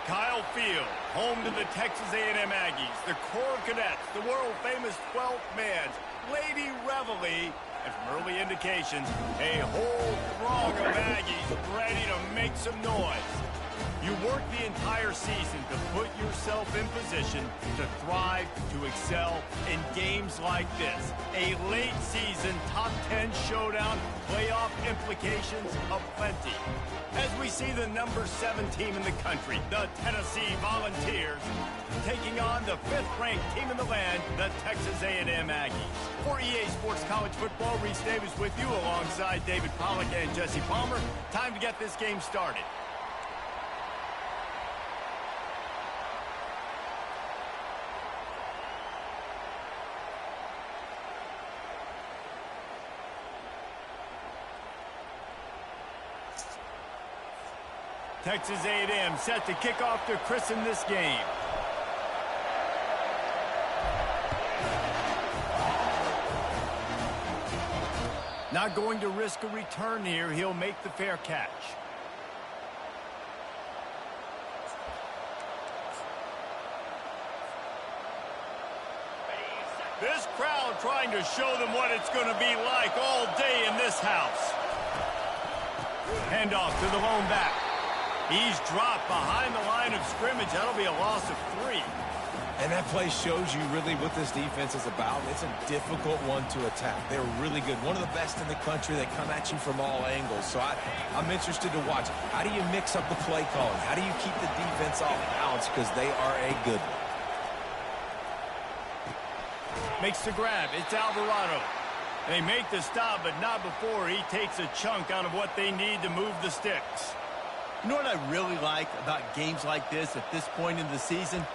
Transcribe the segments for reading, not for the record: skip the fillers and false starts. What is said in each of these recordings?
Kyle Field, home to the Texas A&M Aggies, the Corps Cadets, the world-famous 12th man, Lady Reveille, and from early indications, a whole throng of Aggies ready to make some noise. You work the entire season to put yourself in position to thrive, to excel in games like this. A late season top 10 showdown, playoff implications aplenty. As we see the number 7 team in the country, the Tennessee Volunteers, taking on the 5th-ranked team in the land, the Texas A&M Aggies. For EA Sports College Football, Reese Davis with you alongside David Pollack and Jesse Palmer. Time to get this game started. Texas A&M set to kick off to christen this game. Not going to risk a return here. He'll make the fair catch. This crowd trying to show them what it's going to be like all day in this house. Handoff to the lone back. He's dropped behind the line of scrimmage. That'll be a loss of 3. And that play shows you really what this defense is about. It's a difficult one to attack. They're really good. One of the best in the country. They come at you from all angles. So I'm interested to watch. How do you mix up the play calling? How do you keep the defense off balance? Because they are a good one. Makes the grab. It's Alvarado. They make the stop, but not before he takes a chunk out of what they need to move the sticks. You know what I really like about games like this at this point in the season?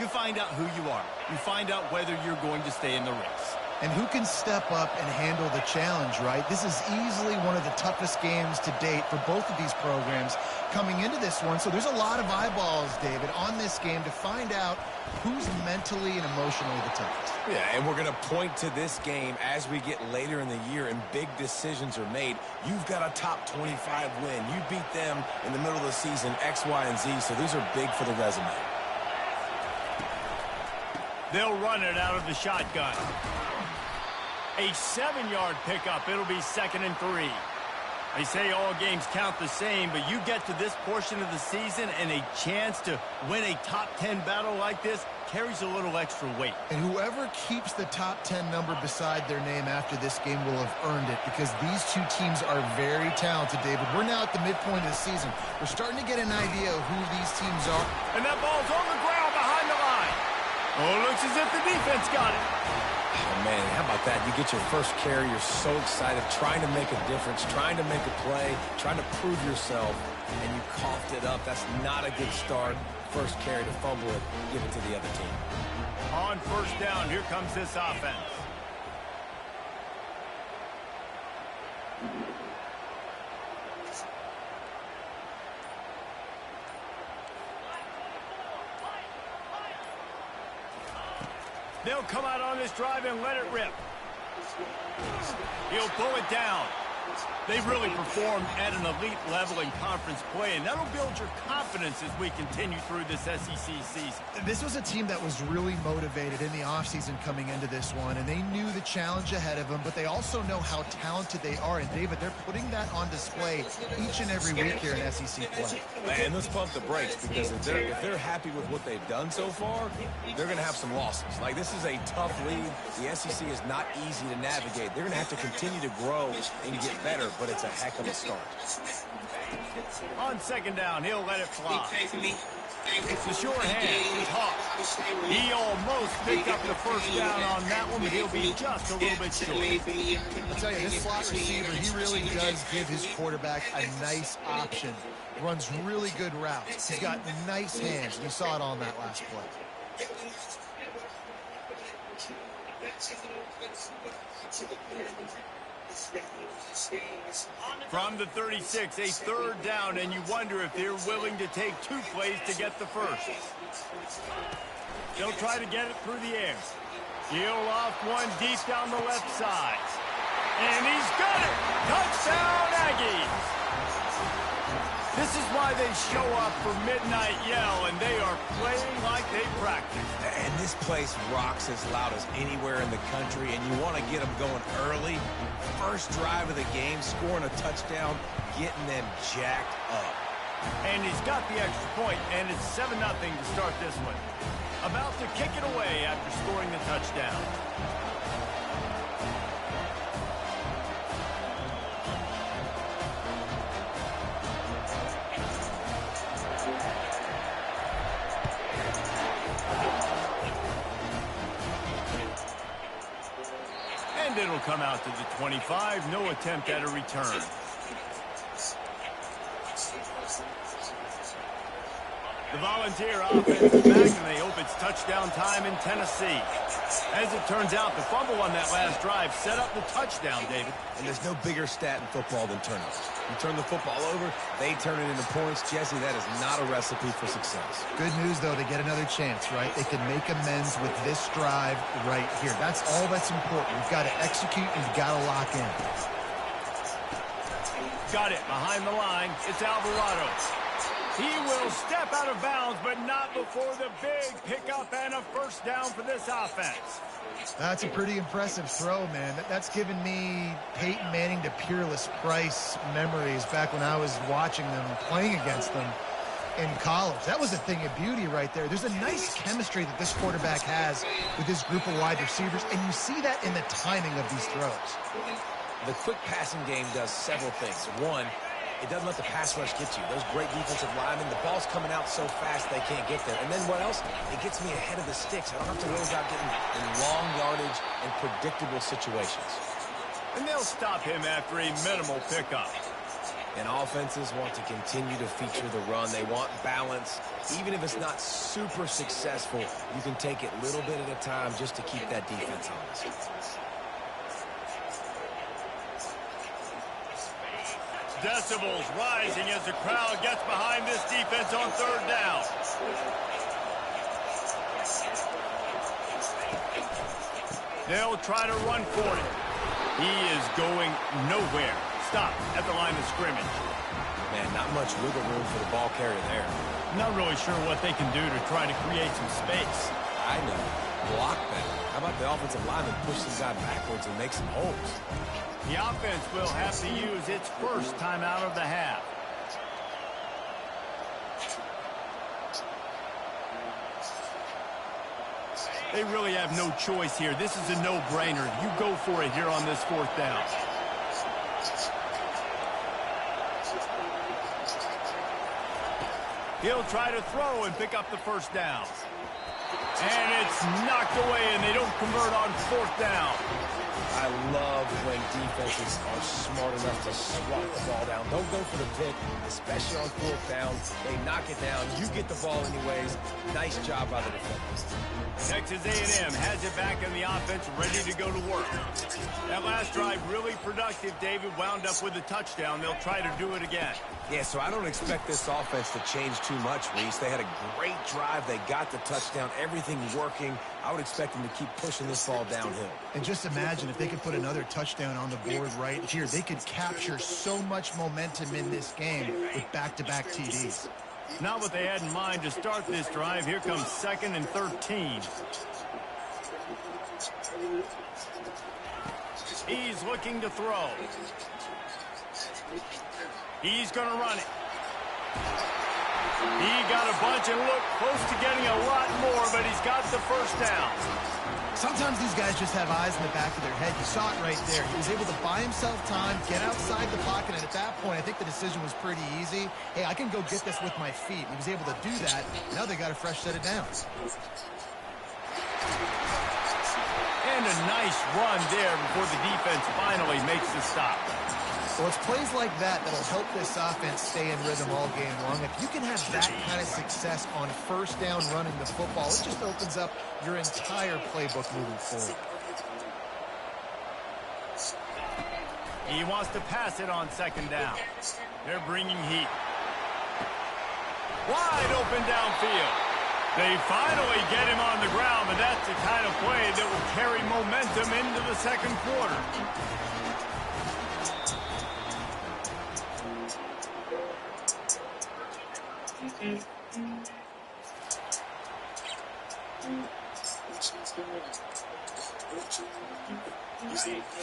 You find out who you are. You find out whether you're going to stay in the race. And who can step up and handle the challenge, right? This is easily one of the toughest games to date for both of these programs coming into this one. So there's a lot of eyeballs, David, on this game to find out who's mentally and emotionally the toughest. Yeah, and we're going to point to this game as we get later in the year and big decisions are made. You've got a top 25 win. You beat them in the middle of the season, X, Y, and Z, so these are big for the resume. They'll run it out of the shotgun. A 7-yard pickup. It'll be 2nd and 3. They say all games count the same, but you get to this portion of the season and a chance to win a top 10 battle like this carries a little extra weight. And whoever keeps the top 10 number beside their name after this game will have earned it, because these two teams are very talented, David. We're now at the midpoint of the season. We're starting to get an idea of who these teams are. And that ball's on the ground behind the line. Oh, looks as if the defense got it. Oh, man, how about that? You get your first carry. You're so excited, trying to make a difference, trying to make a play, trying to prove yourself, and you coughed it up. That's not a good start. First carry to fumble it, give it to the other team. On first down, here comes this offense. They'll come out on this drive and let it rip. He'll pull it down. They've really performed at an elite level in conference play, and that'll build your confidence as we continue through this SEC season. This was a team that was really motivated in the offseason coming into this one, and they knew the challenge ahead of them, but they also know how talented they are. And, David, they're putting that on display each and every week here in SEC play. And let's pump the brakes, because if they're happy with what they've done so far, they're going to have some losses. Like, this is a tough league. The SEC is not easy to navigate. They're going to have to continue to grow and get better, but it's a heck of a start. On second down, he'll let it fly. It's the sure hand with Hawk. He almost picked up the first down on that one, but he'll be just a little bit short. I'll tell you, this slot receiver, he really does give his quarterback a nice option. Runs really good routes. He's got nice hands. You saw it on that last play. From the 36, a third down, and you wonder if they're willing to take 2 plays to get the first. They'll try to get it through the air. He'll loft one deep down the left side. And he's got it! Touchdown, Aggies! This is why they show up for Midnight Yell, and they are playing like they practice. And this place rocks as loud as anywhere in the country, and you want to get them going early. First drive of the game, scoring a touchdown, getting them jacked up. And he's got the extra point, and it's 7-0 to start this one. About to kick it away after scoring the touchdown. And it'll come out to the 25. No attempt at a return. The Volunteer offense is back, and they hope it's touchdown time in Tennessee. As it turns out, the fumble on that last drive set up the touchdown, David. And there's no bigger stat in football than turnovers. You turn the football over, they turn it into points. Jesse, that is not a recipe for success. Good news, though, they get another chance, right? They can make amends with this drive right here. That's all that's important. You've got to execute, and you've got to lock in. Got it behind the line. It's Alvarado. He will step out of bounds, but not before the big pickup and a first down for this offense. That's a pretty impressive throw, man. That's given me Peyton Manning to Peerless Price memories back when I was watching them, playing against them in college. That was a thing of beauty right there. There's a nice chemistry that this quarterback has with this group of wide receivers, and you see that in the timing of these throws. The quick passing game does several things. One, it doesn't let the pass rush get you. Those great defensive linemen, the ball's coming out so fast they can't get there. And then what else? It gets me ahead of the sticks. I don't have to worry about getting in long yardage and predictable situations. And they'll stop him after a minimal pickup. And offenses want to continue to feature the run. They want balance. Even if it's not super successful, you can take it little bit at a time just to keep that defense honest. Decibels rising as the crowd gets behind this defense on third down. They'll try to run for it. He is going nowhere. Stop at the line of scrimmage. Man, not much wiggle room for the ball carrier there. Not really sure what they can do to try to create some space. I know. Block better. How about the offensive lineman push this guy backwards and make some holes? The offense will have to use its first timeout of the half. They really have no choice here. This is a no-brainer. You go for it here on this fourth down. He'll try to throw and pick up the first down. And it's knocked away, and they don't convert on fourth down. I love when defenses are smart enough to swat the ball down. Don't go for the pick, especially on fourth down. They knock it down. You get the ball anyways. Nice job by the defenders. Texas A&M has it back in the offense, ready to go to work. That last drive really productive. David wound up with a touchdown. They'll try to do it again. Yeah, so I don't expect this offense to change too much, Reese. They had a great drive. They got the touchdown. Everything working. I would expect them to keep pushing this ball downhill. And just imagine if they could put another touchdown on the board right here. They could capture so much momentum in this game with back-to-back TDs. Not what they had in mind to start this drive. Here comes 2nd and 13. He's looking to throw. He's going to run it. He got a bunch and looked close to getting a lot more, but he's got the first down. Sometimes these guys just have eyes in the back of their head. You saw it right there. He was able to buy himself time, get outside the pocket, and at that point, I think the decision was pretty easy. Hey, I can go get this with my feet. He was able to do that. Now they got a fresh set of downs. And a nice run there before the defense finally makes the stop. Well, it's plays like that that'll help this offense stay in rhythm all game long. If you can have that kind of success on first down running the football, it just opens up your entire playbook moving forward. He wants to pass it on 2nd down. They're bringing heat. Wide open downfield. They finally get him on the ground, but that's the kind of play that will carry momentum into the second quarter.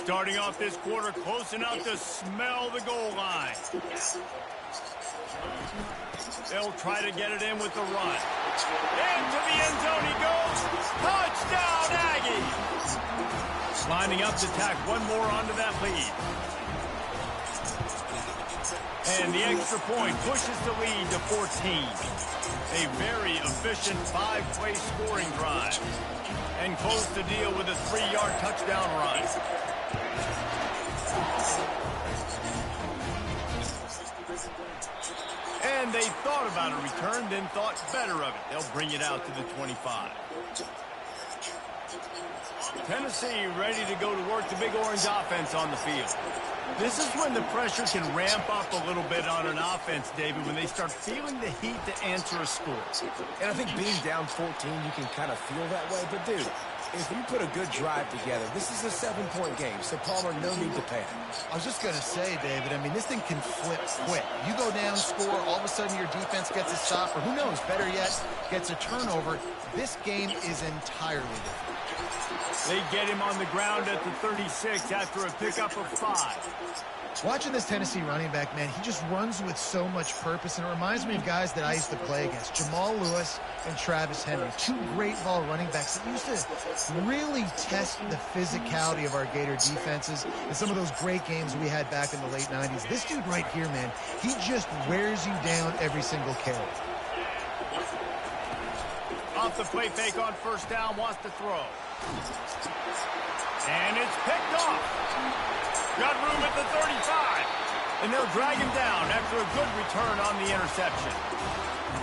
Starting off this quarter close enough to smell the goal line. They'll try to get it in with the run. Into the end zone he goes. Touchdown, Aggies! Lining up to tack one more onto that lead. And the extra point pushes the lead to 14. A very efficient 5-play scoring drive. And close the deal with a 3-yard touchdown run. And they thought about a return, then thought better of it. They'll bring it out to the 25. Tennessee ready to go to work the Big Orange offense on the field. This is when the pressure can ramp up a little bit on an offense, David, when they start feeling the heat to answer a score. And I think being down 14, you can kind of feel that way. But, dude, if you put a good drive together, this is a 7-point game, so Palmer, no need to panic. I was just going to say, David, I mean, this thing can flip quick. You go down, score, all of a sudden your defense gets a stop, or who knows, better yet, gets a turnover. This game is entirely different. They get him on the ground at the 36 after a pickup of 5. Watching this Tennessee running back, man, he just runs with so much purpose, and it reminds me of guys that I used to play against, Jamal Lewis and Travis Henry, two great ball running backs that used to really test the physicality of our Gator defenses in some of those great games we had back in the late 90s. This dude right here, man, he just wears you down every single carry. Off the play fake on first down, wants to throw. And it's picked off. Got room at the 35. And they'll drag him down after a good return on the interception.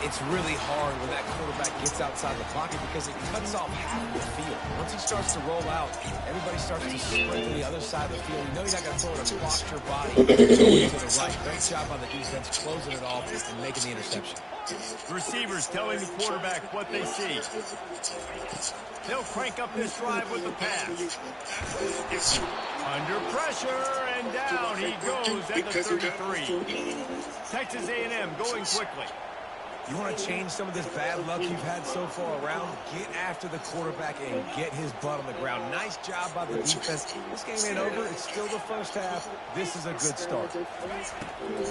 It's really hard when that quarterback gets outside the pocket because it cuts off half of the field. Once he starts to roll out, everybody starts to sprint to the other side of the field. You know you're not going to throw it across your body going to the right. Great job on the defense closing it off and making the interception. Receivers telling the quarterback what they see. They'll crank up this drive with the pass. Under pressure, and down he goes at the 33. Texas A&M going quickly. You want to change some of this bad luck you've had so far around? Get after the quarterback and get his butt on the ground. Nice job by the defense. This game ain't over. It's still the first half. This is a good start.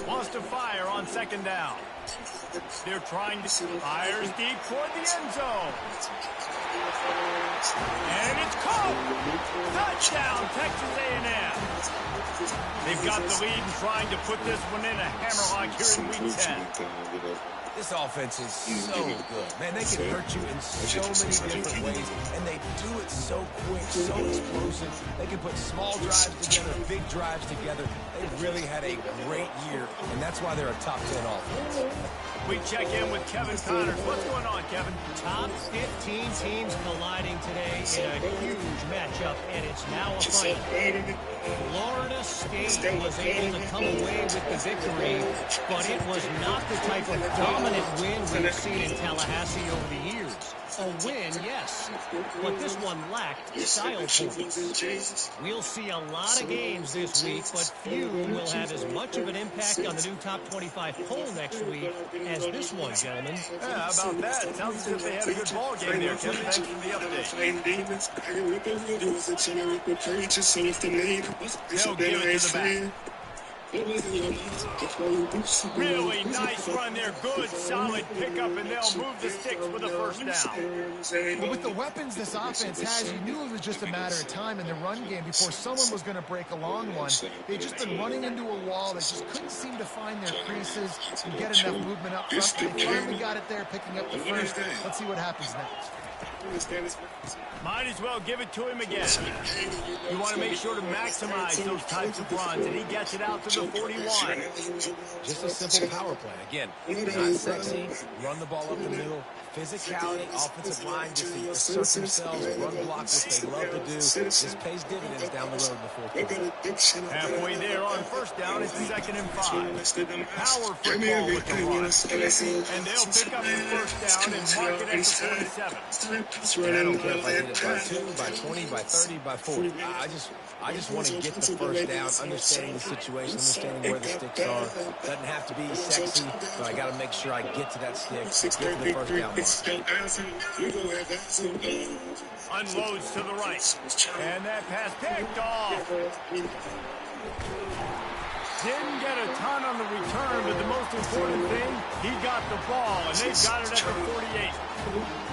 Wants to fire on second down. They're trying to fire deep toward the end zone. And it's caught. Touchdown, Texas A&M. They've got the lead and trying to put this one in a hammerlock here in Week 10. This offense is so good. Man, they can hurt you in so many different ways, and they do it so quick, so explosive. They can put small drives together, big drives together. They've really had a great year, and that's why they're a top 10 offense. We check in with Kevin Connors. What's going on, Kevin? Top 15 teams colliding today in a huge matchup, and it's now a final. Florida State was able to come away with the victory, but it was not the type of dominant win we've seen in Tallahassee over the years. A win, yes, but this one lacked style points. We'll see a lot of games this week, but few will have as much of an impact on the new top 25 poll next week as this one, gentlemen. Yeah, how about that? Sounds as if they had a good ball game there, Kevin. Thanks for the update. They'll give it to the back. Really nice run there. Good, solid pickup, and they'll move the sticks with a first down. But with the weapons this offense has, you knew it was just a matter of time in the run game before someone was going to break a long one. They've just been running into a wall that just couldn't seem to find their creases and get enough movement up front. They finally got it there, picking up the first. Let's see what happens next. Might as well give it to him again. You want to make sure to maximize those types of runs, and he gets it out to the 41. Just a simple power play. Again, not sexy, run the ball up the middle, physicality, offensive line, just to assert themselves, run block, which they love to do. This pays dividends down the road in the fourth quarter. Halfway there on first down, it's 2nd and 5. Power football with the run. And they'll pick up the first down and mark it at the 47. And I don't care if I hit it by 2, by 20, by 30, by 40. I just want to get the first down, understanding the situation, understanding where the sticks are. Doesn't have to be sexy, but I got to make sure I get to that stick, get to the first down. Unloads to the right. And that pass picked off. Didn't get a ton on the return, but the most important thing, he got the ball, and they've got it at the 48.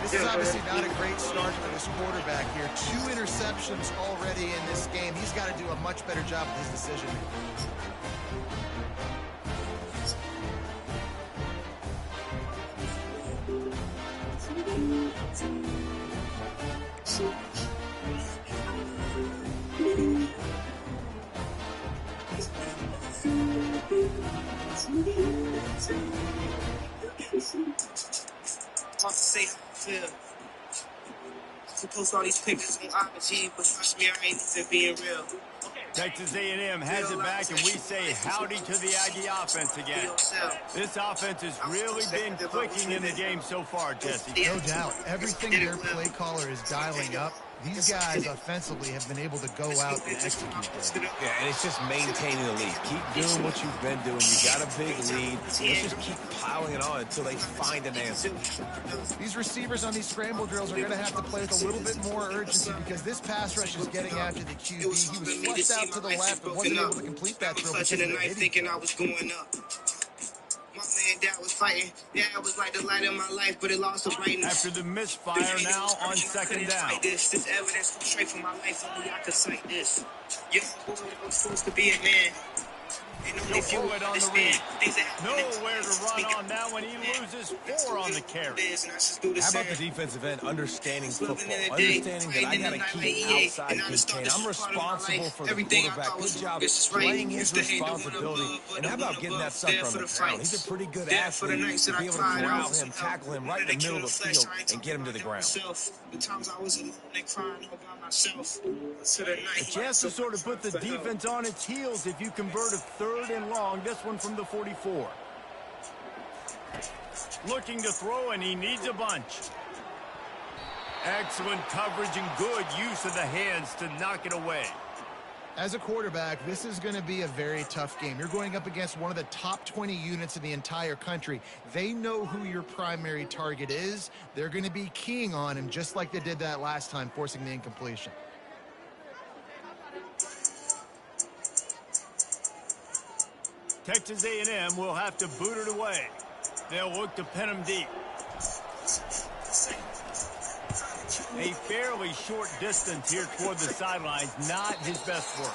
This is obviously not a great start for this quarterback here. 2 interceptions already in this game. He's got to do a much better job with his decision making. Say feel. To post all these pictures on IG, but trust me, I ain't even being real. Texas A&M has it back, and we say howdy to the Aggie offense again. This offense has really been clicking in the game so far, Jesse. No doubt. Everything their play caller is dialing up, these guys offensively have been able to go out and execute that. Yeah, and it's just maintaining the lead. Keep doing what you've been doing. You got a big lead. Let's just keep piling it on until they find an answer. These receivers on these scramble drills are going to have to play with a little bit more urgency because this pass rush is getting after the QB. He was flushed out to the left and wasn't able to complete that drill because of the hitting. Thinking I was going up. My man, Dad was fighting. Dad was like the light of my life, but it lost the brightness. After the misfire now on second down. This evidence comes straight from my life. Only I could cite this. Yeah, I'm supposed to be a man. He'll pull it on the read. Nowhere to run on now when he loses 4 on the carry. How about the defensive end understanding football? Understanding that I got to keep outside contain. I'm responsible for the quarterback. Good job playing his responsibility. And how about getting that sucker on the ground? He's a pretty good athlete to be able to corral him, tackle him right in the middle of the field, and get him to the ground. The times I was alone and crying all by myself. A chance to sort of put the defense on its heels if you convert a 3rd and long. This one from the 44. Looking to throw, and he needs a bunch. Excellent coverage and good use of the hands to knock it away. As a quarterback, this is going to be a very tough game. You're going up against one of the top 20 units in the entire country. They know who your primary target is. They're going to be keying on him just like they did that last time, forcing the incompletion. Texas A&M will have to boot it away. They'll look to pin him deep. A fairly short distance here toward the sidelines, not his best work.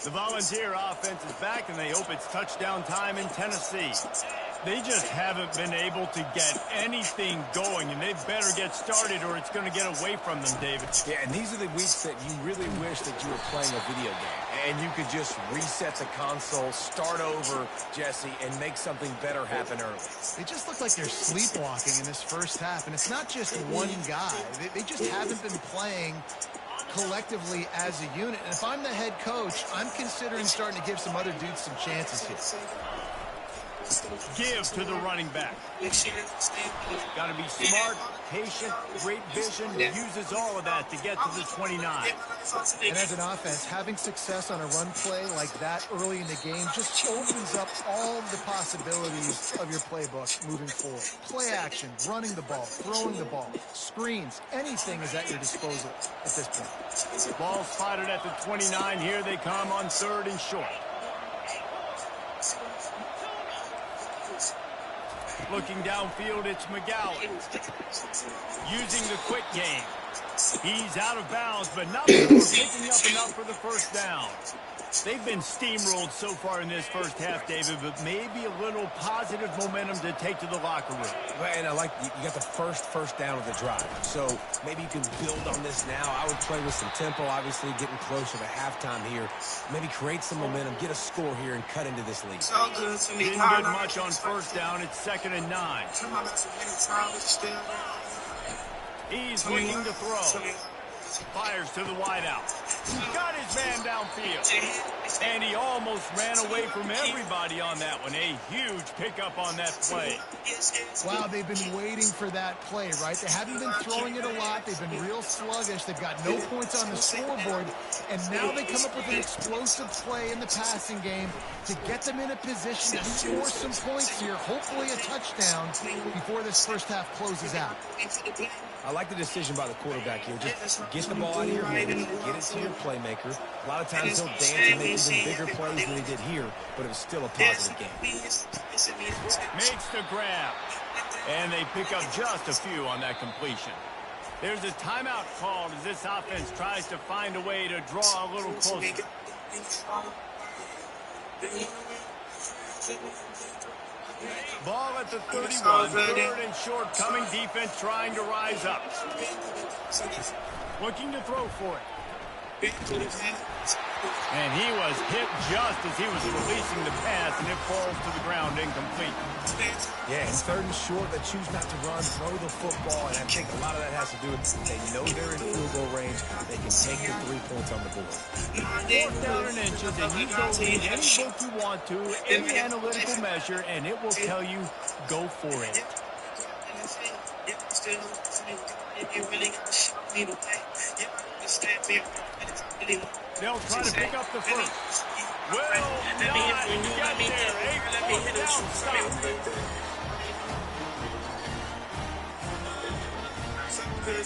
The Volunteer offense is back, and they hope it's touchdown time in Tennessee. They just haven't been able to get anything going, and they better get started or it's going to get away from them, David. Yeah, and these are the weeks that you really wish that you were playing a video game and you could just reset the console, start over, Jesse, and make something better happen early. They just look like they're sleepwalking in this first half, and it's not just one guy. They just haven't been playing collectively as a unit. And if I'm the head coach, I'm considering starting to give some other dudes some chances here. Give to the running back. Got to be smart, patient, great vision, uses all of that to get to the 29. And as an offense, having success on a run play like that early in the game just opens up all the possibilities of your playbook moving forward. Play action, running the ball, throwing the ball, screens, anything is at your disposal at this point. Ball spotted at the 29. Here they come on 3rd and short. Looking downfield, it's McGowan. Using the quick game. He's out of bounds, but not before picking up enough for the first down. They've been steamrolled so far in this first half, David, but maybe a little positive momentum to take to the locker room. And I like you got the first down of the drive. So maybe you can build on this now. I would play with some tempo, obviously getting closer to halftime here. Maybe create some momentum, get a score here, and cut into this lead. Didn't get much on first down. It's 2nd and 9. He's looking to throw. Fires to the wideout. Got his man downfield. And he almost ran away from everybody on that one. A huge pickup on that play. Wow, they've been waiting for that play, right? They haven't been throwing it a lot. They've been real sluggish. They've got no points on the scoreboard. And now they come up with an explosive play in the passing game to get them in a position to score some points here, hopefully a touchdown before this first half closes out. I like the decision by the quarterback here. Just get the ball out of your hands, get it to your playmaker. A lot of times he'll dance and make even bigger plays than he did here, but it was still a positive game. Makes the grab. And they pick up just a few on that completion. There's a timeout called as this offense tries to find a way to draw a little closer. Ball at the 31, third and short, coming defense trying to rise up. Looking to throw for it. And he was hit just as he was releasing the pass, and it falls to the ground incomplete. Yeah, and third and short, they choose not to run, throw the football, and I think a lot of that has to do with they know they're in field goal range. They can take the 3 points on the board. 4th down and inches, and you go read any book you want to, any analytical measure, and it will tell you, go for it. They'll try to pick up the first. Will not get there. A 4th down stop.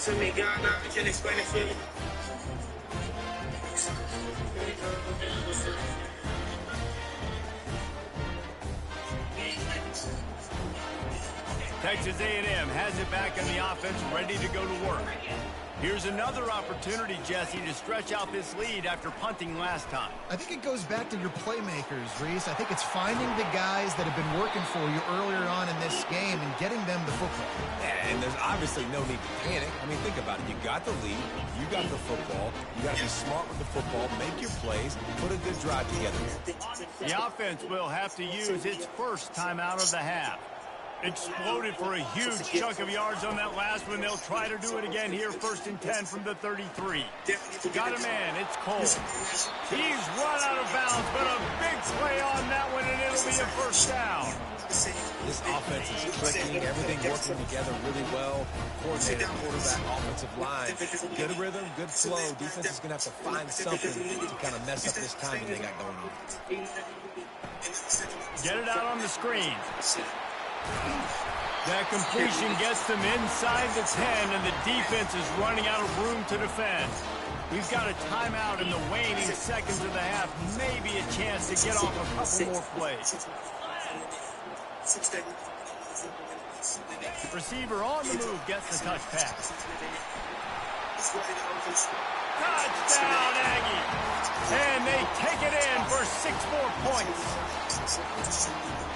To me, God, I can't explain it for you. Texas A&M has it back in the offense, ready to go to work. Here's another opportunity, Jesse, to stretch out this lead after punting last time. I think it goes back to your playmakers, Reese. I think it's finding the guys that have been working for you earlier on in this game and getting them the football. Yeah, and there's obviously no need to panic. I mean, think about it. You got the lead. You got the football. You got to be smart with the football, make your plays, put a good drive together here. The offense will have to use its first timeout of the half. Exploded for a huge chunk of yards on that last one. They'll try to do it again here, 1st and 10 from the 33. Got a man, it's Cole. He's run out of bounds, but a big play on that one, and it'll be a 1st down. This offense is clicking, everything working together really well. Coordinated quarterback, offensive line. Good rhythm, good flow. Defense is going to have to find something to kind of mess up this timing they got going on. Get it out on the screen. That completion gets them inside the 10, and the defense is running out of room to defend. We've got a timeout in the waning seconds of the half. Maybe a chance to get off a couple more plays. Receiver on the move gets the touch pass. Touchdown, Aggie! And they take it in for 6 more points.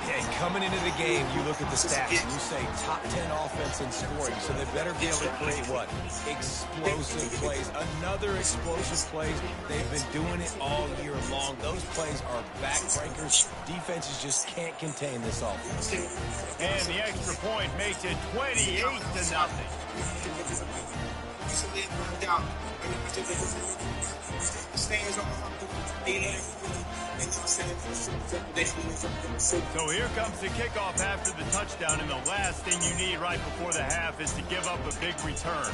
Yeah, coming into the game, you look at the stats and you say top 10 offense in scoring, so they better be able to create what? Explosive plays. Another explosive plays. They've been doing it all year long. Those plays are backbreakers. Defenses just can't contain this offense. And the extra point makes it 28-0. So here comes the kickoff after the touchdown, and the last thing you need right before the half is to give up a big return.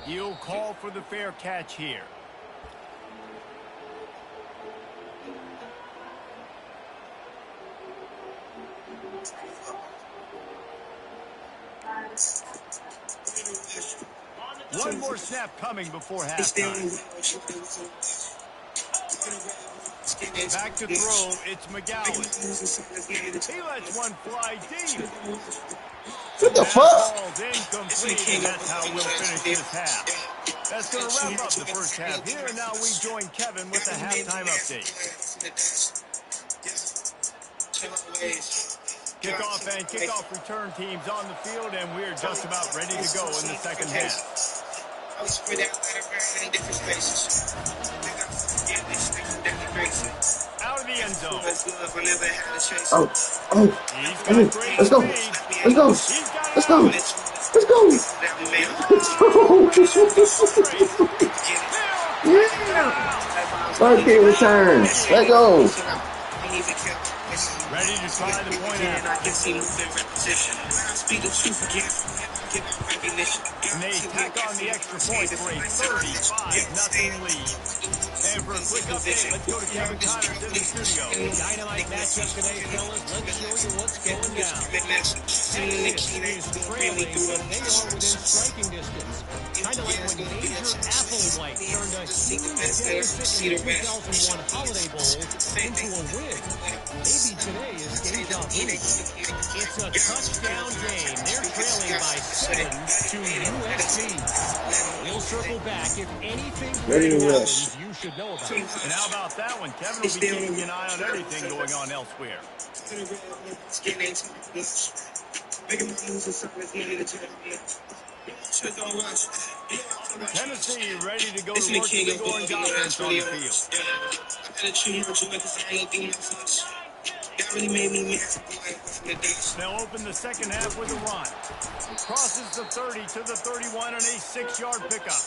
He'll call for the fair catch here. One more snap coming before halftime. Back to throw, it's McGowan. He lets one fly deep. What the fuck? Ball's incomplete, and that's how we'll finish this half. That's going to wrap up the first half here, and now we join Kevin with the halftime update. Kickoff and kickoff return teams on the field, and we're just about ready to go in the second half. out of the end zone. Oh, oh, He's oh, got great let's go. speed. Let's go. He's got it Let's go. out. Let's go. Yeah. Monkey return. Let's go. Ready to try the point after. And they tack on the extra point for a 35-0 lead. And for a quick update, let's go to Kevin Connors in the studio. Dynamite matchup today, fellas. Let's show you what's going down. Texas is trailing, but they are within striking distance. Kind of like when Major Applewhite turned a huge deficit in the 2001 Holiday Bowl into a win. Maybe today is deja vu. It's a touchdown game. They're trailing by 7 to USC. We'll circle back. If anything happens, you should know about it. And how about that one? Kevin will be keeping an eye on everything going on elsewhere. Tennessee ready to go to work the big orange offense on the field. They'll open the second half with a run. Crosses the 30 to the 31 on a 6-yard pickup.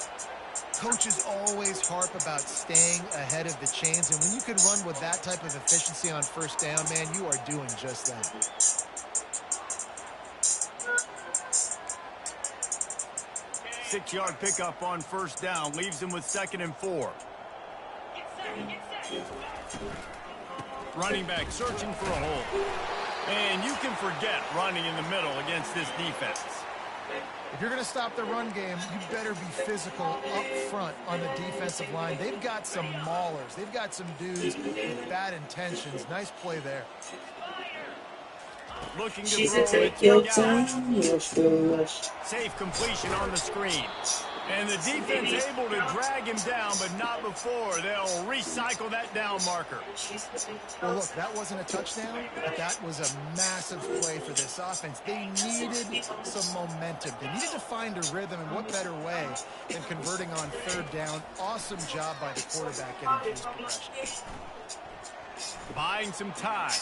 Coaches always harp about staying ahead of the chains, and when you can run with that type of efficiency on first down, man, you are doing just that. Six-yard pickup on first down leaves him with 2nd and 4. Running back searching for a hole. And you can forget running in the middle against this defense. If you're going to stop the run game, you better be physical up front on the defensive line. They've got some maulers. They've got some dudes with bad intentions. Nice play there. Looking to throw it. Safe completion on the screen. And the defense able to drag him down, but not before they'll recycle that down marker. Well, look, that wasn't a touchdown, but that was a massive play for this offense. They needed some momentum. They needed to find a rhythm, and what better way than converting on third down. Awesome job by the quarterback getting through his progression. Buying some time.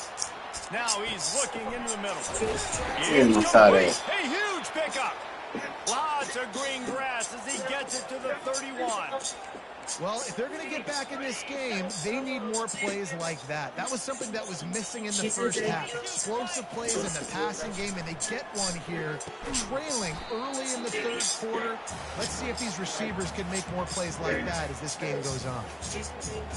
Now he's looking into the middle. Ncaa. A huge pickup. Lots of green grass as he gets it to the 31. Well, if they're going to get back in this game, they need more plays like that. That was something that was missing in the first half. Explosive plays in the passing game, and they get one here, trailing early in the third quarter. Let's see if these receivers can make more plays like that as this game goes on.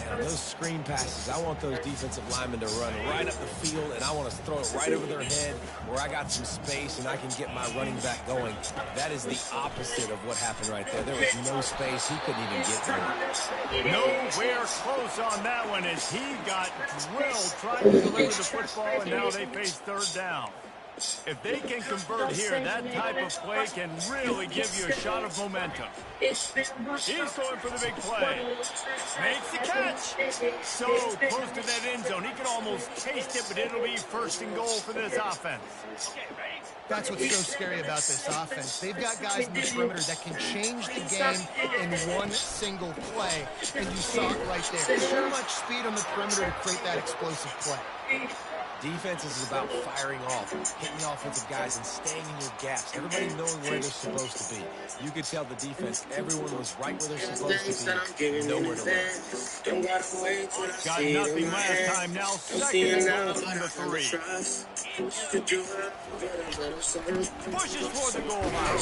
Man, those screen passes, I want those defensive linemen to run right up the field, and I want to throw it right over their head where I got some space and I can get my running back going. That is the opposite of what happened right there. There was no space. He couldn't even get through it. Nowhere close on that one as he got drilled trying to deliver the football, and now they face third down. If they can convert here, that type of play can really give you a shot of momentum. He's going for the big play. Makes the catch. So close to that end zone. He can almost taste it, but it'll be 1st and goal for this offense. That's what's so scary about this offense. They've got guys in the perimeter that can change the game in one single play, and you saw it right there. Too much speed on the perimeter to create that explosive play. Defense is about firing off, hitting the offensive guys, and staying in your gaps. Everybody knowing where they're supposed to be. You could tell the defense, everyone was right where they're supposed to be. Nowhere to run. Got nothing last time. Now 2nd and down from the 3. Pushes for the goal line.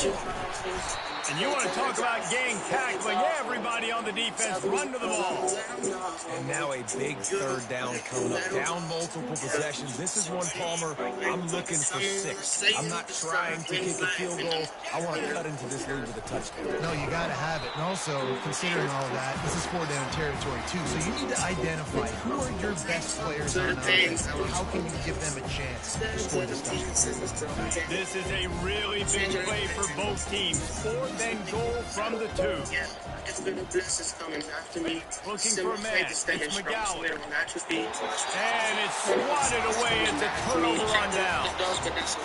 And you want to talk about gang tackling. Everybody on the defense run to the ball. And now a big third down coming up. Down multiple possessions. This is one, Palmer, I'm looking for 6. I'm not trying to kick a field goal. I want to cut into this lead with a touchdown. No, you got to have it. And also, considering all of that, this is 4-down territory, too. So you need to identify who are your best players on offense. How can you give them a chance to score this touchdown? This is a really big play for both teams. 4th and goal from from the 2. Yeah, it's been a blessing coming after me. Looking for a man. It's McGowan. And it's swatted away. It's a turnover on down.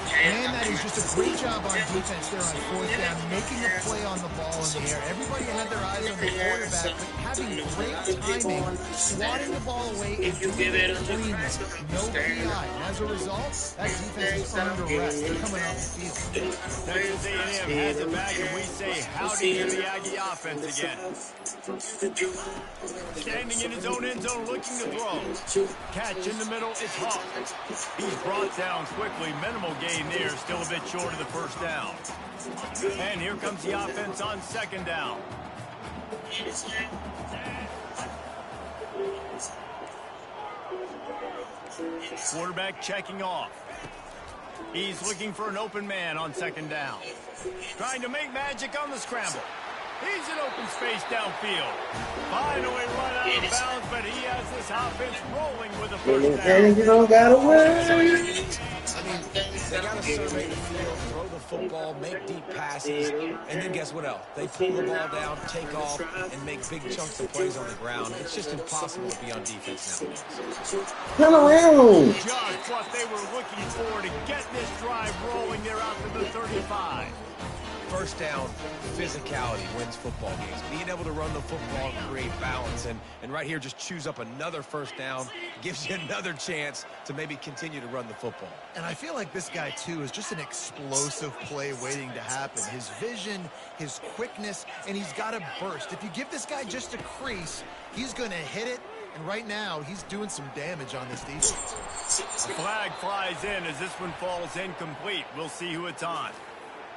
Man, that is just a great job on defense there on 4th down, making a play on the ball in the air. Everybody had their eyes on the quarterback, but having great timing, swatting the ball away, and doing it cleanly. No PI. And as a result, that defense is earned a rest. They're coming off the field. Texas A&M has it back, and we say howdy to the Aggie offense again. Standing in his own end zone, looking to throw. Catch in the middle, it's Hawk. He's brought down quickly. Minimal gain there, still a bit short of the first down. And here comes the offense on 2nd down. Quarterback checking off. He's looking for an open man on 2nd down. Trying to make magic on the scramble. He's in open space downfield. Finally run out of bounds, but he has this offense rolling with a first down. You don't gotta worry. They got to survey the field, throw the football, make deep passes, and then guess what else? They pull the ball down, take off, and make big chunks of plays on the ground. It's just impossible to be on defense now. Come around. Just what they were looking for to get this drive rolling. They're out to the 35. First down, physicality wins football games. Being able to run the football and create balance. And right here, just choose up another first down, gives you another chance to maybe continue to run the football. And I feel like this guy, too, is just an explosive play waiting to happen. His vision, his quickness, and he's got a burst. If you give this guy just a crease, he's going to hit it. And right now, he's doing some damage on this defense. A flag flies in as this one falls incomplete. We'll see who it's on.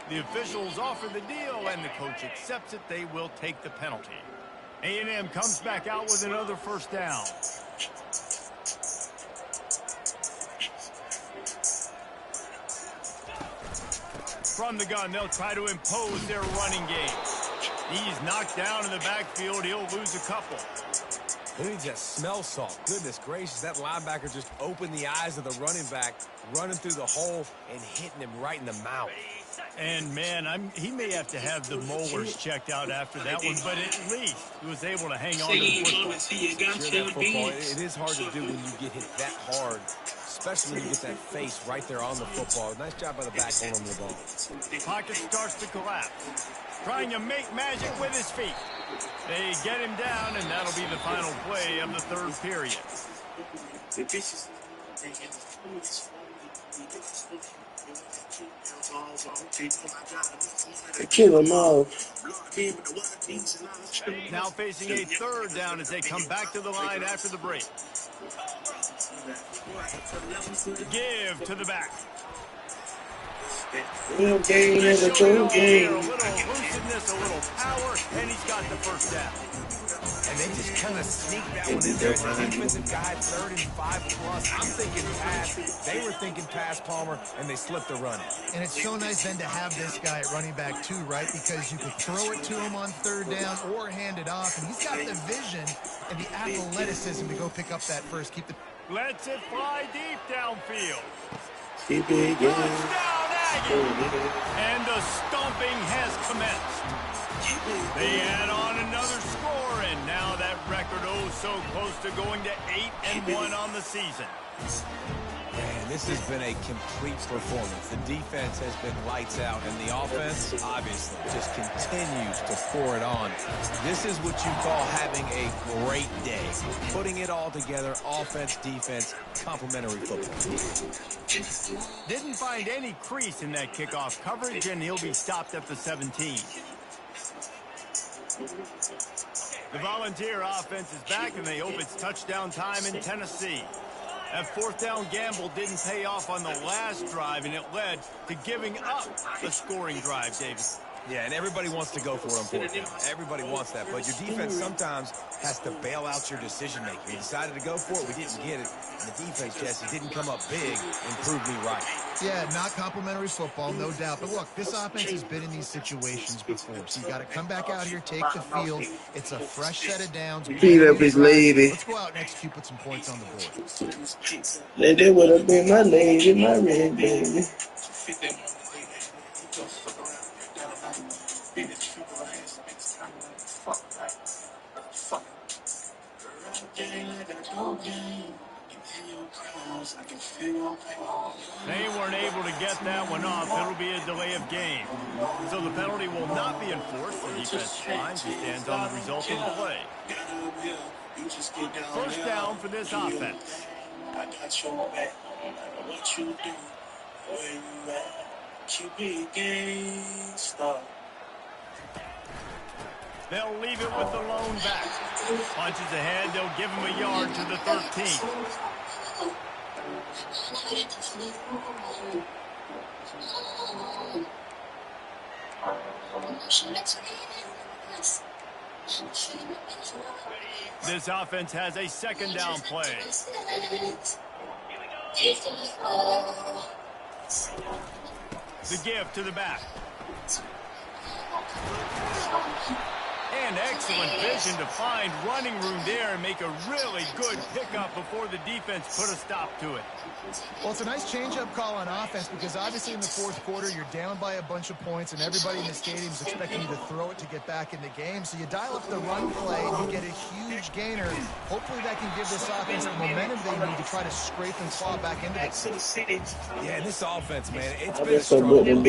The officials offer the deal, and the coach accepts it. They will take the penalty. A&M comes back out with another first down. From the gun, they'll try to impose their running game. He's knocked down in the backfield. He'll lose a couple. Who needs that smell salt? Goodness gracious, that linebacker just opened the eyes of the running back, running through the hole and hitting him right in the mouth. And, man, he may have to have the molars checked out after that one, but at least he was able to hang on to the football. Sure, that football, it is hard to do when you get hit that hard, especially when you get that face right there on the football. Nice job by the back holding the ball. Pocket starts to collapse. Trying to make magic with his feet. They get him down, and that'll be the final play of the 3rd period. Kill him off. Now facing a 3rd down as they come back to the line after the break. Give to the back. Little game is a true game. A little elusiveness, a little power, and he's got the first down. And they just kind of sneaked that one in there. The defensive guy, 3rd and 5 plus. I'm thinking pass. They were thinking pass, Palmer, and they slipped the run. And it's so nice then to have this guy at running back too, right? Because you could throw it to him on 3rd down or hand it off. And he's got the vision and the athleticism to go pick up that first. Lets it fly deep downfield. Keep it going. Touchdown, Aggie! And the stomping has commenced. They add on another score, and now that record so close to going to 8-1 on the season. Man, this has been a complete performance. The defense has been lights out, and the offense, obviously, just continues to pour it on. This is what you call having a great day. Putting it all together, offense, defense, complimentary football. Didn't find any crease in that kickoff coverage, and he'll be stopped at the 17. The Volunteer offense is back, and they hope it's touchdown time in Tennessee. That 4th down gamble didn't pay off on the last drive, and it led to giving up a scoring drive, David. Yeah, and everybody wants to go for it on 4th down. Everybody wants that, but your defense sometimes has to bail out your decision-making. We decided to go for it. We didn't get it. And the defense, Jesse, didn't come up big and prove me right. Yeah, not complimentary football, no doubt. But look, this offense has been in these situations before. So you got to come back out here, take the field. It's a fresh set of downs. Beat up his lady. Let's go out and execute, put some points on the board. That would have been my lady, my red baby. able to get that one off, it'll be a delay of game. So the penalty will not be enforced. The defensive line just stands on the resulting play. First down for this offense. I got your back, no matter what you do, where you at, you be a gangsta. They'll leave it with the lone back. Punches ahead, they'll give him a yard to the 13. This offense has a second down play. The give to the back. And excellent vision to find running room there and make a really good pickup before the defense put a stop to it. Well, it's a nice change-up call on offense because obviously in the fourth quarter you're down by a bunch of points and everybody in the stadium is expecting you to throw it to get back in the game. So you dial up the run play and you get a huge gainer. Hopefully that can give this offense the momentum they need to try to scrape and claw back into the Yeah, and this offense, man, it's been strong. And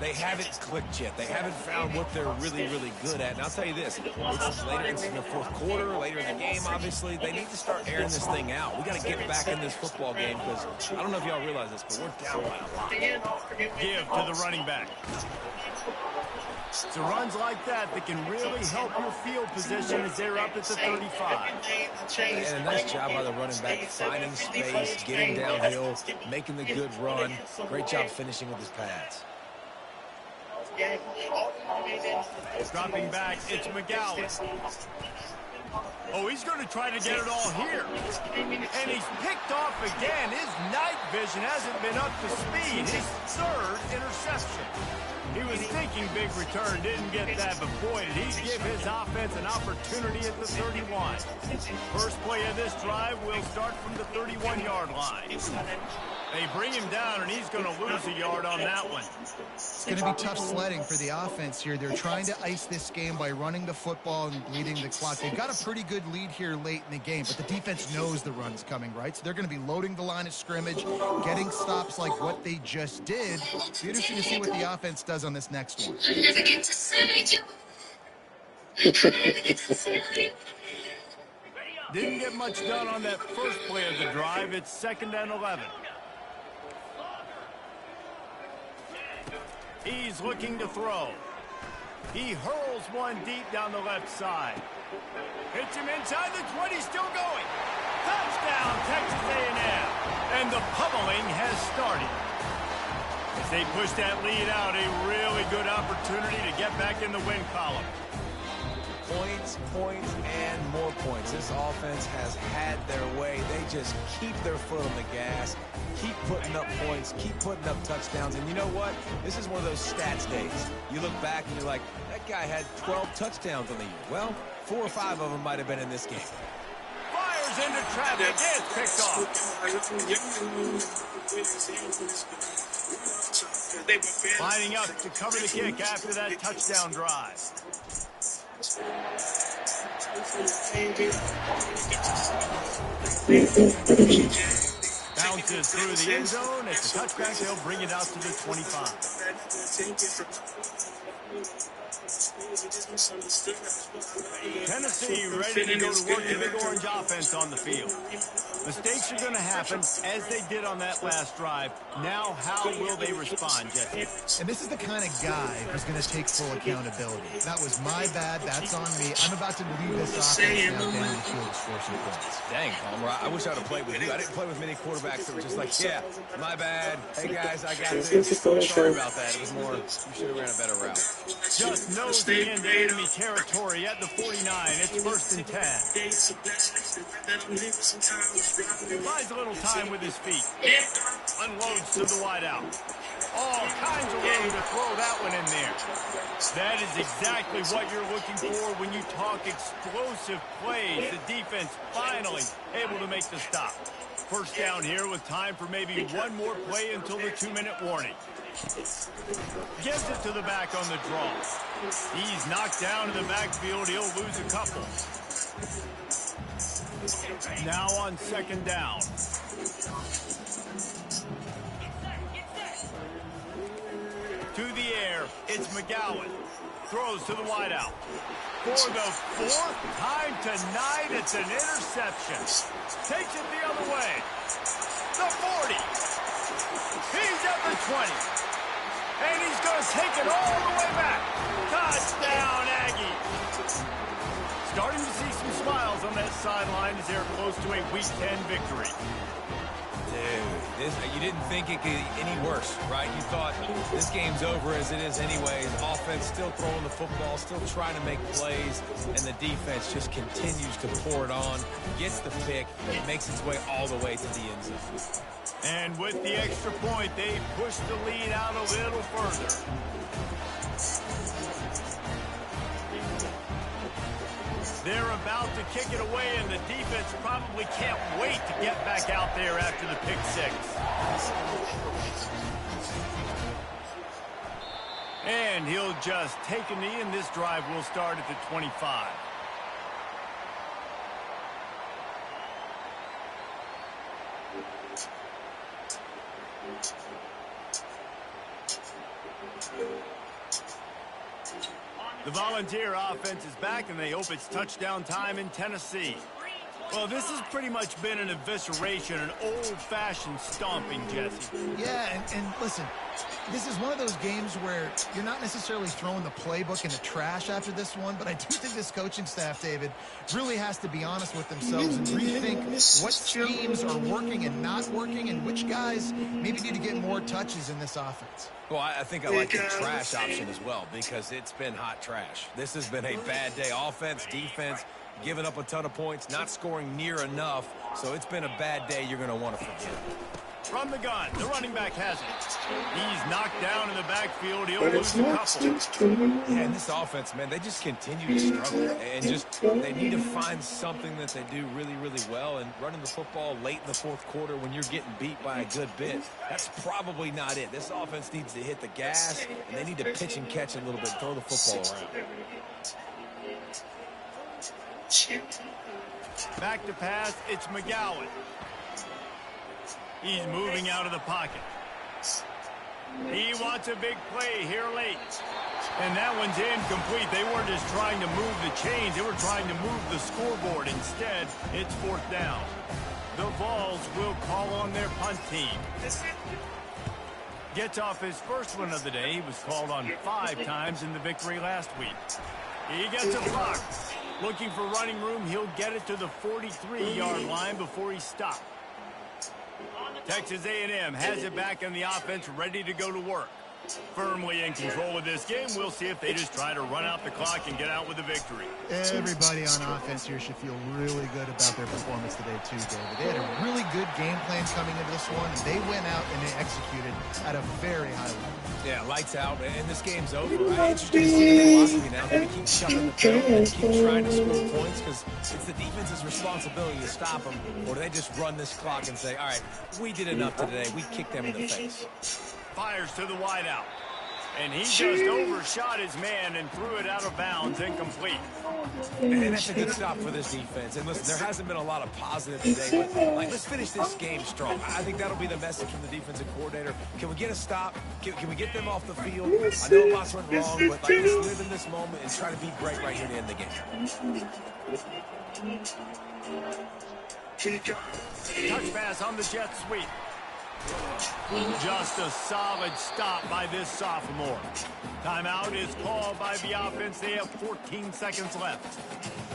they haven't clicked yet. They haven't found what they're really, really good at. And I'll tell you this, it's later in the fourth quarter, later in the game, obviously, they need to start airing this thing out. We got to get back in this football game because I don't know if y'all realize this, but we're down by a lot. Give to the running back. So runs like that can really help your field position as they're up at the 35. And a nice job by the running back, finding space, getting downhill, making the good run. Great job finishing with his pads. Dropping back, it's McGowan. Oh, he's going to try to get it all here. And he's picked off again. His night vision hasn't been up to speed. His third interception. He was thinking big return, didn't get that, but boy, did he give his offense an opportunity at the 31. First play of this drive will start from the 31-yard line. They bring him down, and he's going to lose a yard on that one. It's going to be tough sledding for the offense here. They're trying to ice this game by running the football and bleeding the clock. They've got a pretty good lead here late in the game, but the defense knows the run's coming, right? So they're going to be loading the line of scrimmage, getting stops like what they just did. It'll be interesting to see what the offense does on this next one. Didn't get much done on that first play of the drive. It's 2nd and 11. He's looking to throw. He hurls one deep down the left side. Hits him inside the 20, still going. Touchdown, Texas A&M. And the pummeling has started. As they push that lead out, a really good opportunity to get back in the win column. Points, and more points. This offense has had their way. They just keep their foot on the gas, keep putting up points, keep putting up touchdowns. And you know what? This is one of those stats days. You look back and you're like, that guy had 12 touchdowns on the year. Well, 4 or 5 of them might have been in this game. Fires into traffic. It's picked off. Lining up to cover the kick after that touchdown drive. Bounces through the end zone. It's a touchback. They'll bring it out to the 25. Tennessee ready to go to work the big orange offense on the field. Mistakes are going to happen as they did on that last drive. Now, how will they respond, Jesse? And this is the kind of guy who's going to take full accountability. That was my bad. That's on me. I'm about to lead this offense now down the field to score some points. Dang, Palmer, I wish I would have played with you. I didn't play with many quarterbacks that were just like, yeah, my bad. Hey, guys, I got this. Sorry about that. It was more, you should have ran a better route. Just nosing into enemy territory at the 49. It's 1st and 10. Buys a little time with his feet. Unloads to the wideout. All kinds of room to throw that one in there. That is exactly what you're looking for when you talk explosive plays. The defense finally able to make the stop. First down here with time for maybe one more play until the 2-minute warning. Gives it to the back on the draw. He's knocked down in the backfield. He'll lose a couple. Now on 2nd down. To the air, it's McGowan. Throws to the wideout. For the fourth time tonight, it's an interception. Takes it the other way. The 40. He's at the 20. And he's going to take it all the way back. Touchdown, Aggies. Starting to see some smiles on that sideline as they're close to a Week 10 victory. Dude, you didn't think it could get any worse, right? You thought this game's over as it is anyway. The offense still throwing the football, still trying to make plays, and the defense just continues to pour it on, gets the pick, and makes its way all the way to the end zone. And with the extra point, they push the lead out a little further. They're about to kick it away, and the defense probably can't wait to get back out there after the pick six. And he'll just take a knee, and this drive will start at the 25. The Volunteer offense is back, and they hope it's touchdown time in Tennessee. Well, this has pretty much been an evisceration, an old-fashioned stomping, Jesse. Yeah, and listen, this is one of those games where you're not necessarily throwing the playbook in the trash after this one, but I do think this coaching staff, David, really has to be honest with themselves and rethink what schemes are working and not working and which guys maybe need to get more touches in this offense. Well, I think I like the trash option as well because it's been hot trash. This has been a bad day. Offense, defense, giving up a ton of points, not scoring near enough. So it's been a bad day you're going to want to forget. From the gun, the running back has it. He's knocked down in the backfield. He'll lose a couple. Yeah, and this offense, man, they just continue to struggle. And they need to find something that they do really, really well. And running the football late in the fourth quarter when you're getting beat by a good bit, that's probably not it. This offense needs to hit the gas, and they need to pitch and catch a little bit, throw the football around. Back to pass, it's McGowan. He's moving out of the pocket. He wants a big play here late. And that one's incomplete. They weren't just trying to move the chains. They were trying to move the scoreboard. Instead, it's fourth down. The Vols will call on their punt team. Gets off his first one of the day. He was called on 5 times in the victory last week. He gets a block. Looking for running room. He'll get it to the 43-yard line before he stopped. Texas A&M has it back in the offense, ready to go to work. Firmly in control of this game. We'll see if they just try to run out the clock and get out with a victory. Everybody on offense here should feel really good about their performance today too, David. They had a really good game plan coming into this one, and they went out and they executed at a very high level. Yeah, lights out, and this game's over. Interesting to see the philosophy now. Do we keep shoving the field and keep trying to score points because it's the defense's responsibility to stop them, or do they just run this clock and say, all right, we did enough today. We kicked them in the face. Fires to the wideout. And he just overshot his man and threw it out of bounds, incomplete. And that's a good stop for this defense. And listen, there hasn't been a lot of positive today, but let's finish this game strong. I think that'll be the message from the defensive coordinator. Can we get a stop? Can we get them off the field? I know lots went wrong, but let's live in this moment and try to be great right here to end the game. Touch pass on the jet sweep. Just a solid stop by this sophomore. Timeout is called by the offense. They have 14 seconds left.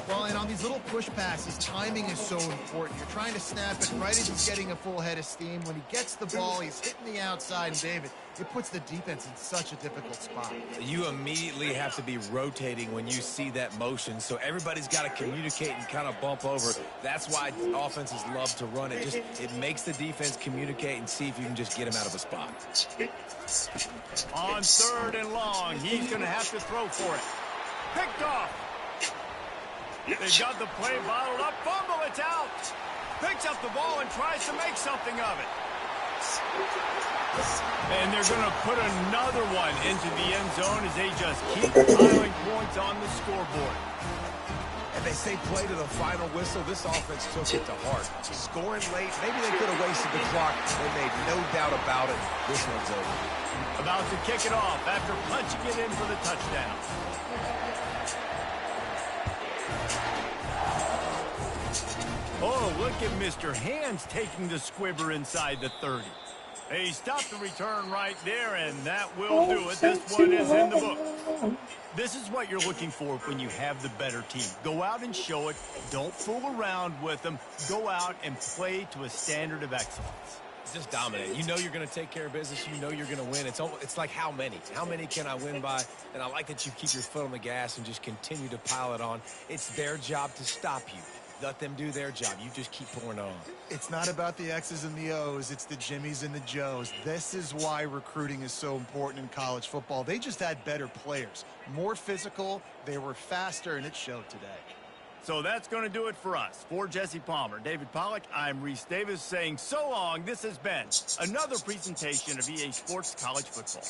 Well, and on these little push passes, timing is so important. You're trying to snap it right as he's getting a full head of steam. When he gets the ball, he's hitting the outside. And David, it puts the defense in such a difficult spot. You immediately have to be rotating when you see that motion. So everybody's got to communicate and kind of bump over. That's why offenses love to run it. It makes the defense communicate and see if you can just get him out of a spot. On 3rd and long, he's going to have to throw for it. Picked off. They got the play bottled up. Fumble, it's out. Picks up the ball and tries to make something of it. And they're going to put another one into the end zone as they just keep piling points on the scoreboard. And they say play to the final whistle. This offense took it to heart. Scoring late, maybe they could have wasted the clock. They made no doubt about it. This one's over. About to kick it off after punching it in for the touchdown. Oh, look at Mr. Hands taking the squibber inside the 30. He stopped the return right there, and that will do it. This one is in the books. This is what you're looking for when you have the better team. Go out and show it. Don't fool around with them. Go out and play to a standard of excellence. Just dominate. You know you're going to take care of business. You know you're going to win. It's like how many? How many can I win by? And I like that you keep your foot on the gas and just continue to pile it on. It's their job to stop you. Let them do their job. You just keep pouring on. It's not about the X's and the O's. It's the Jimmies and the Joes. This is why recruiting is so important in college football. They just had better players, more physical. They were faster, and it showed today. So that's going to do it for us. For Jesse Palmer, David Pollack, I'm Reese Davis saying so long. This has been another presentation of EA Sports College Football.